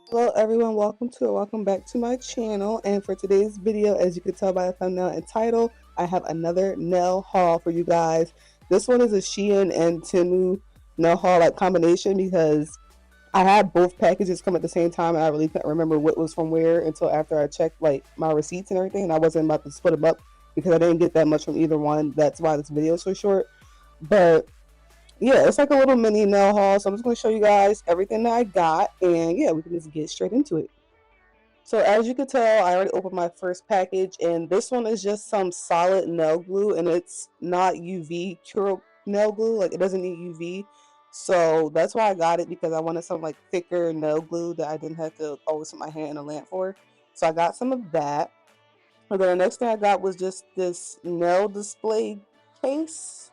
Hello everyone, welcome back to my channel. And for today's video, as you can tell by the thumbnail and title, I have another nail haul for you guys. This one is a Shein and Temu nail haul like combination, because I had both packages come at the same time and I really couldn't remember what was from where until after I checked like my receipts and everything, and I wasn't about to split them up because I didn't get that much from either one. That's why this video is so short. But yeah, it's like a little mini nail haul, so I'm just going to show you guys everything that I got, and yeah, we can just get straight into it. So as you can tell, I already opened my first package, and this one is just some solid nail glue, and it's not UV cure nail glue, like it doesn't need UV. So that's why I got it, because I wanted some like thicker nail glue that I didn't have to always put my hand in a lamp for. So I got some of that. And then the next thing I got was just this nail display case,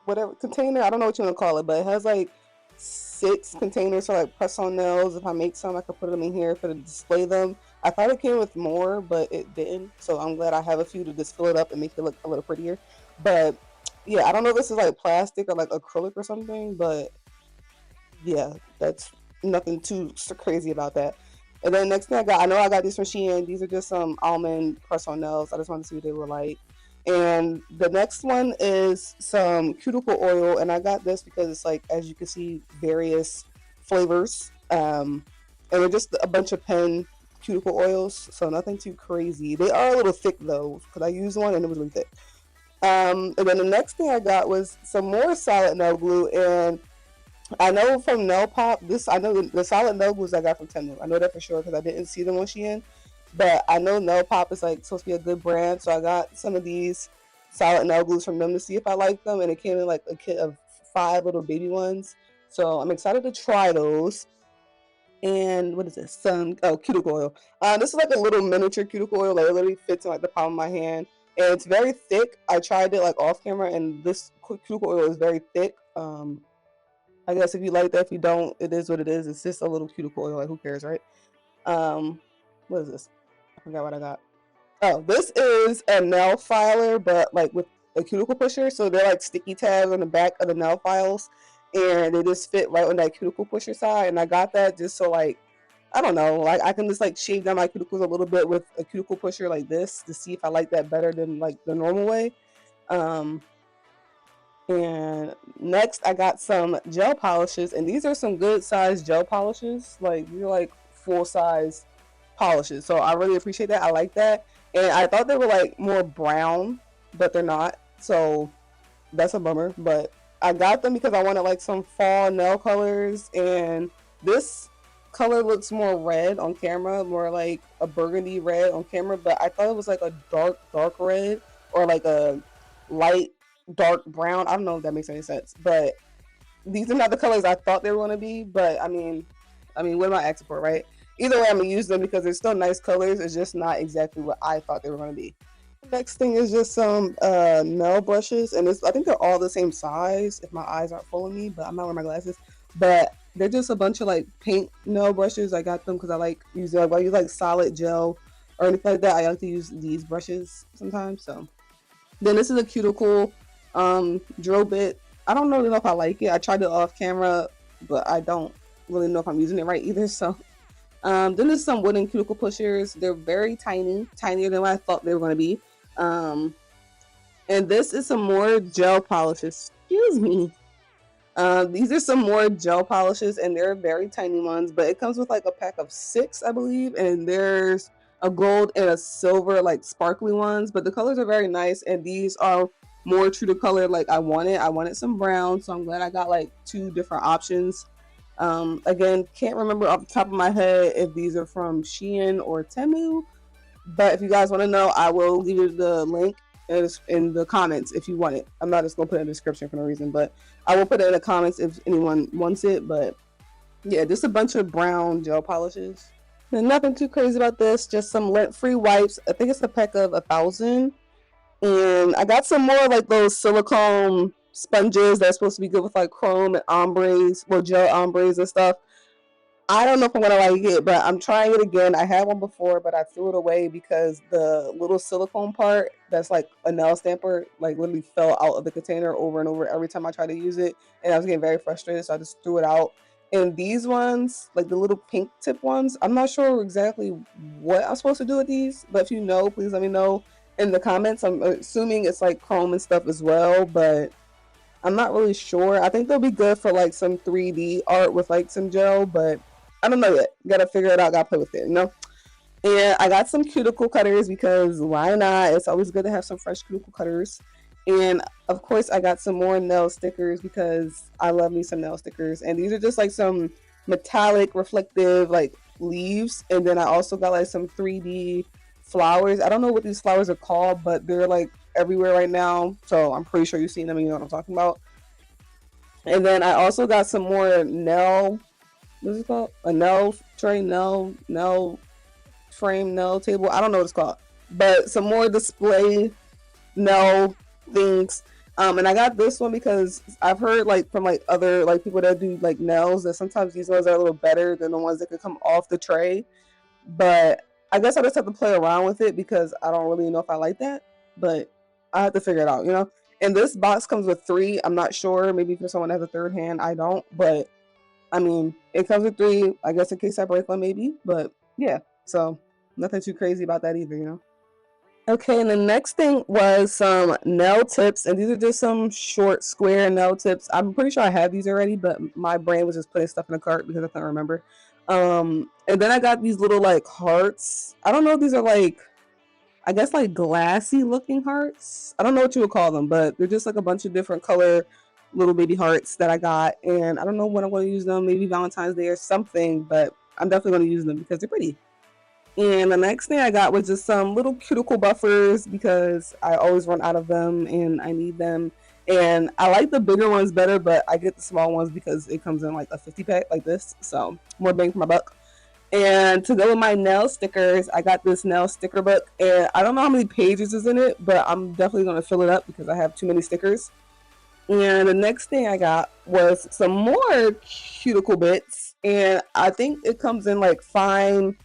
whatever container, I don't know what you want to call it, but it has like 6 containers for like press on nails. If I make some, I could put them in here for to display them. I thought it came with more, but it didn't, so I'm glad I have a few to just fill it up and make it look a little prettier. But yeah, I don't know if this is like plastic or like acrylic or something, but yeah, that's nothing too crazy about that. And then next thing I know I got these from Shein. These are just some almond press on nails. I just wanted to see what they were like. And the next one is some cuticle oil, and I got this because it's like, as you can see, various flavors, and they're just a bunch of pen cuticle oils, so nothing too crazy. They are a little thick though, because I used one and it was really thick. And then the next thing I got was some more solid nail glue, and I know from Nail Pop, I know the solid nail glues I got from Temu. I know that for sure because I didn't see them on Shein. But I know Nail Pop is like supposed to be a good brand, so I got some of these solid nail glues from them to see if I like them, and it came in like a kit of 5 little baby ones. So I'm excited to try those. And what is this? Some cuticle oil. This is like a little miniature cuticle oil. Like it literally fits in like the palm of my hand, and it's very thick. I tried it like off camera, and this cuticle oil is very thick. I guess if you like that, if you don't, it is what it is. It's just a little cuticle oil. Like who cares, right? What is this? I forgot what I got. Oh, this is a nail filer, but like with a cuticle pusher. So they're like sticky tabs on the back of the nail files, and they just fit right on that cuticle pusher side. And I got that just so like, I don't know, like I can just like shave down my cuticles a little bit with a cuticle pusher like this to see if I like that better than like the normal way. And next I got some gel polishes, and these are some good size gel polishes. Like these are like full size polishes, so I really appreciate that. I like that, and I thought they were like more brown, but they're not, so that's a bummer. But I got them because I wanted like some fall nail colors, and this color looks more red on camera, more like a burgundy red on camera, but I thought it was like a dark red or like a light dark brown. I don't know if that makes any sense, but these are not the colors I thought they were going to be. But I mean what am I asking for, right? Either way, I'm gonna use them because they're still nice colors. It's just not exactly what I thought they were going to be. Next thing is just some nail brushes, and I think they're all the same size if my eyes aren't fooling me, but I'm not wearing my glasses. But they're just a bunch of like paint nail brushes. I got them because I like using, I use like solid gel or anything like that. I like to use these brushes sometimes. So then this is a cuticle drill bit. I don't really know if I like it. I tried it off camera, but I don't really know if I'm using it right either. So then there's some wooden cuticle pushers. They're very tiny, tinier than what I thought they were going to be. And this is some more gel polishes. Excuse me. These are some more gel polishes, and they're very tiny ones, but it comes with like a pack of 6, I believe, and there's a gold and a silver, like sparkly ones, but the colors are very nice, and these are more true to color like I wanted some brown, so I'm glad I got like 2 different options. Again, can't remember off the top of my head if these are from Shein or Temu, but if you guys want to know, I will leave you the link in the comments if you want it. I'm not just gonna put it in the description for no reason, but I will put it in the comments if anyone wants it. But yeah, just a bunch of brown gel polishes. And nothing too crazy about this, just some lint-free wipes. I think it's a pack of 1,000. And I got some more like those silicone sponges that's supposed to be good with like chrome and ombres, well, gel ombres and stuff. I don't know if I'm gonna like it, but I'm trying it again. I had one before, but I threw it away because the little silicone part that's like a nail stamper like literally fell out of the container over and over every time I tried to use it, and I was getting very frustrated, so I just threw it out. And these ones, like the little pink tip ones, I'm not sure exactly what I'm supposed to do with these, but if you know, please let me know in the comments. I'm assuming it's like chrome and stuff as well, but I'm not really sure. I think they'll be good for like some 3D art with like some gel, but I don't know yet. Gotta figure it out. Gotta play with it, you know? And I got some cuticle cutters because why not? It's always good to have some fresh cuticle cutters. And of course, I got some more nail stickers because I love me some nail stickers. And these are just like some metallic, reflective, like leaves. And then I also got like some 3D flowers. I don't know what these flowers are called, but they're like everywhere right now. So I'm pretty sure you've seen them and you know what I'm talking about. And then I also got some more nail, what's it called? A nail tray, nail frame, nail table. I don't know what it's called, but some more display nail things. And I got this one because I've heard like from like other like people that do like nails that sometimes these ones are a little better than the ones that could come off the tray. But I guess I just have to play around with it because I don't really know if I like that. But I have to figure it out, you know. And this box comes with 3. I'm not sure. Maybe for someone that has a third hand, I don't. But I mean, it comes with 3. I guess in case I break one, maybe. But yeah, so nothing too crazy about that either, you know. Okay, and the next thing was some nail tips, and these are just some short square nail tips. I'm pretty sure I have these already, but my brain was just putting stuff in the cart because I couldn't remember. And then I got these little like hearts. I don't know if these are like, I guess like glassy looking hearts. I don't know what you would call them, but they're just like a bunch of different color little baby hearts that I got, and I don't know when I'm going to use them. Maybe Valentine's Day or something, but I'm definitely going to use them because they're pretty. And the next thing I got was just some little cuticle buffers because I always run out of them and I need them. And I like the bigger ones better, but I get the small ones because it comes in like a 50 pack like this. So more bang for my buck. And to go with my nail stickers, I got this nail sticker book. And I don't know how many pages is in it, but I'm definitely going to fill it up because I have too many stickers. And the next thing I got was some more cuticle bits. And I think it comes in like fine,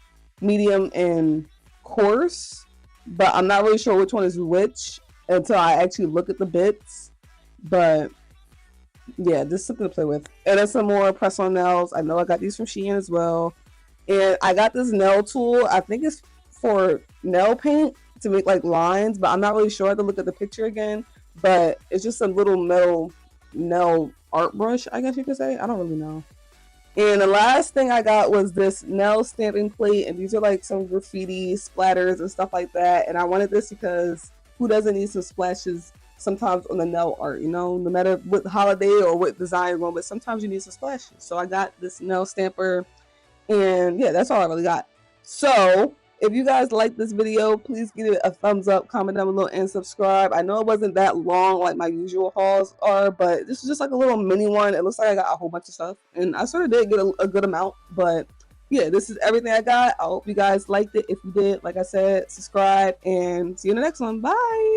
medium, and coarse, but I'm not really sure which one is which until I actually look at the bits. But yeah, this is something to play with. And then some more press-on nails. I know I got these from Shein as well. And I got this nail tool. I think it's for nail paint to make like lines, but I'm not really sure. I have to look at the picture again. But it's just a little metal nail art brush, I guess you could say. I don't really know. And the last thing I got was this nail stamping plate, and these are like some graffiti splatters and stuff like that. And I wanted this because who doesn't need some splashes sometimes on the nail art, you know, no matter what holiday or what design you're going, but sometimes you need some splashes. So I got this nail stamper, and yeah, that's all I really got. So if you guys like this video, please give it a thumbs up, comment down below, and subscribe. I know it wasn't that long like my usual hauls are, but this is just like a little mini one. It looks like I got a whole bunch of stuff, and I sort of did get a good amount. But yeah, this is everything I got. I hope you guys liked it. If you did, like I said, subscribe, and see you in the next one. Bye!